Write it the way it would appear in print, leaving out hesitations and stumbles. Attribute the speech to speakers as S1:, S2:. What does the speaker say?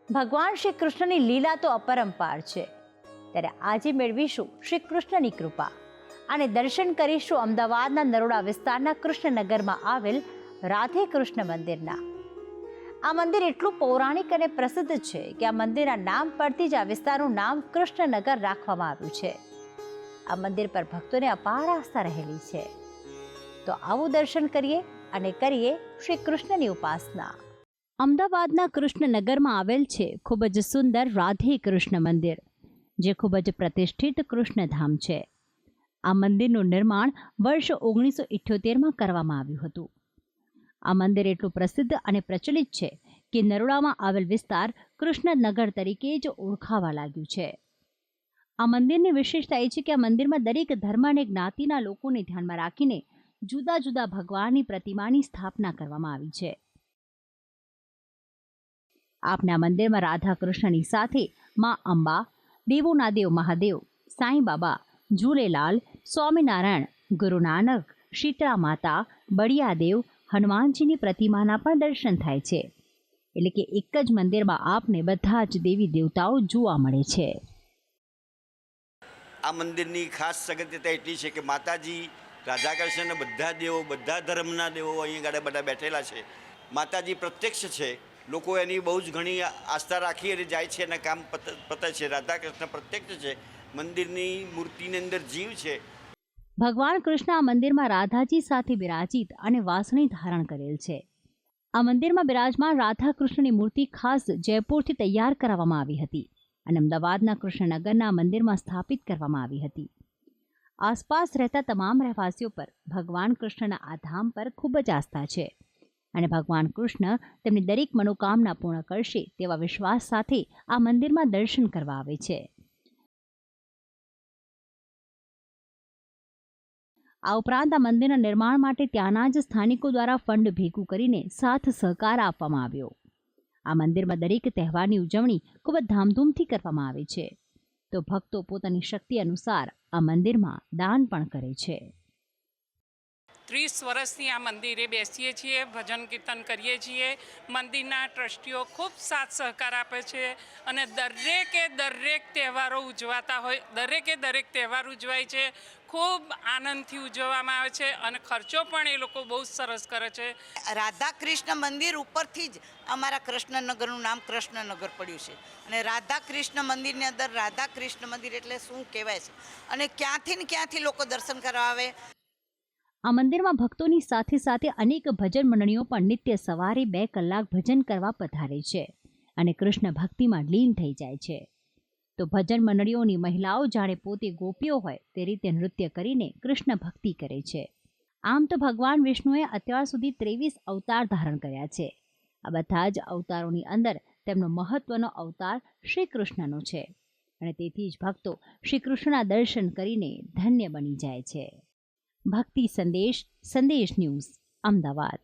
S1: ભગવાન શ્રી કૃષ્ણની લીલા તો અપરંપાર છે, ત્યારે આજે મેળવીશું શ્રી કૃષ્ણની કૃપા અને દર્શન કરીશું અમદાવાદના નરોડા વિસ્તારના કૃષ્ણનગરમાં આવેલ રાધે કૃષ્ણ મંદિરના. આ મંદિર એટલું પૌરાણિક અને પ્રસિદ્ધ છે કે આ મંદિરના નામ પરથી જ આ વિસ્તારનું નામ કૃષ્ણનગર રાખવામાં આવ્યું છે. આ મંદિર પર ભક્તોને અપાર આસ્થા રહેલી છે. તો આવું દર્શન કરીએ અને કરીએ શ્રી કૃષ્ણની ઉપાસના. અમદાવાદના કૃષ્ણનગરમાં આવેલ છે ખૂબ જ સુંદર રાધે કૃષ્ણ મંદિર, જે ખૂબ જ પ્રતિષ્ઠિત કૃષ્ણધામ છે. આ મંદિરનું નિર્માણ વર્ષ 1978માં કરવામાં આવ્યું હતું. આ મંદિર એટલું પ્રસિદ્ધ અને પ્રચલિત છે કે નરોડામાં આવેલ વિસ્તાર કૃષ્ણનગર તરીકે જ ઓળખાવા લાગ્યું છે. આ મંદિરની વિશેષતા એ છે કે આ મંદિરમાં દરેક ધર્મ અને જ્ઞાતિના લોકોને ધ્યાનમાં રાખીને જુદા જુદા ભગવાનની પ્રતિમાની સ્થાપના કરવામાં આવી છે. આપના મંદિરમાં રાધા કૃષ્ણની સાથે મા અંબા, દેવોના દેવ મહાદેવ, સાંઈ બાબા, ઝૂલેલાલ, સ્વામિનારાયણ, ગુરુ નાનક, શીતળા માતા, બળિયાદેવ, હનુમાનજીની પ્રતિમાના પણ દર્શન થાય છે. એટલે કે એક જ મંદિરમાં આપને બધા જ દેવી દેવતાઓ જોવા મળે છે.
S2: આ મંદિરની ખાસ અગત્યતા એટલી છે કે માતાજી રાધાકૃષ્ણના બધા દેવો, બધા ધર્મના દેવો અહીં આગળ બધા બેઠેલા છે. માતાજી પ્રત્યક્ષ છે, લોકો એની બહુ જ ઘણી આસ્થા રાખી અને જાય છે અને કામ પતે છે. રાધાકૃષ્ણ પ્રત્યક્ષ છે, મંદિરની મૂર્તિની અંદર જીવ છે.
S1: ભગવાન કૃષ્ણ આ મંદિરમાં રાધાજી સાથે બિરાજિત અને વાસણી ધારણ કરેલ છે. આ મંદિરમાં બિરાજમાન રાધા કૃષ્ણની મૂર્તિ ખાસ જયપુરથી તૈયાર કરાવવામાં આવી હતી અને અમદાવાદના કૃષ્ણનગરના મંદિરમાં સ્થાપિત કરવામાં આવી હતી. આસપાસ રહેતા તમામ રહેવાસીઓ પર ભગવાન કૃષ્ણના આ ધામ પર ખૂબ જ આસ્થા છે અને ભગવાન કૃષ્ણ તેમની દરેક મનોકામના પૂર્ણ કરશે તેવા વિશ્વાસ સાથે આ મંદિરમાં દર્શન કરવા આવે છે. આ ઉપરાંત આ મંદિરના નિર્માણ માટે ત્યાંના જ સ્થાનિકો દ્વારા ફંડ ભેગું કરીને સાથ સહકાર આપવામાં આવ્યો. આ મંદિરમાં દરેક તહેવારની ઉજવણી ખૂબ જ ધામધૂમથી કરવામાં આવે છે. તો ભક્તો પોતાની શક્તિ અનુસાર આ મંદિરમાં દાન પણ કરે છે.
S3: 30 વર્ષથી આ મંદિરે બેસીએ છીએ, ભજન કીર્તન કરીએ છીએ. મંદિરના ટ્રસ્ટીઓ ખૂબ સાથ સહકાર આપે છે અને દરેક તહેવારો ઉજવાતા હોય, દરેક તહેવાર ઉજવાય છે. ખૂબ આનંદથી ઉજવવામાં આવે છે અને ખર્ચો પણ એ લોકો બહુ સરસ કરે છે.
S4: રાધા કૃષ્ણ મંદિર ઉપરથી જ અમારા કૃષ્ણનગરનું નામ કૃષ્ણનગર પડ્યું છે અને રાધા કૃષ્ણ મંદિરની અંદર રાધા કૃષ્ણ મંદિર એટલે શું કહેવાય છે અને ક્યાંથી ને ક્યાંથી લોકો દર્શન કરવા આવે.
S1: આ મંદિરમાં ભક્તોની સાથે સાથે અનેક ભજન મંડળીઓ પણ નિત્ય સવારે 2 કલાક ભજન કરવા પધારે છે અને કૃષ્ણ ભક્તિમાં લીન થઈ જાય છે. તો ભજન મંડળીઓની મહિલાઓ જાણે પોતે ગોપીઓ હોય તે રીતે નૃત્ય કરીને કૃષ્ણ ભક્તિ કરે છે. આમ તો ભગવાન વિષ્ણુએ અત્યાર સુધી 23 અવતાર ધારણ કર્યા છે. આ બધા જ અવતારોની અંદર તેમનો મહત્વનો અવતાર શ્રી કૃષ્ણનો છે અને તેથી જ ભક્તો શ્રી કૃષ્ણના દર્શન કરીને ધન્ય બની જાય છે. ભક્તિ સંદેશ ન્યૂઝ, અમદાવાદ.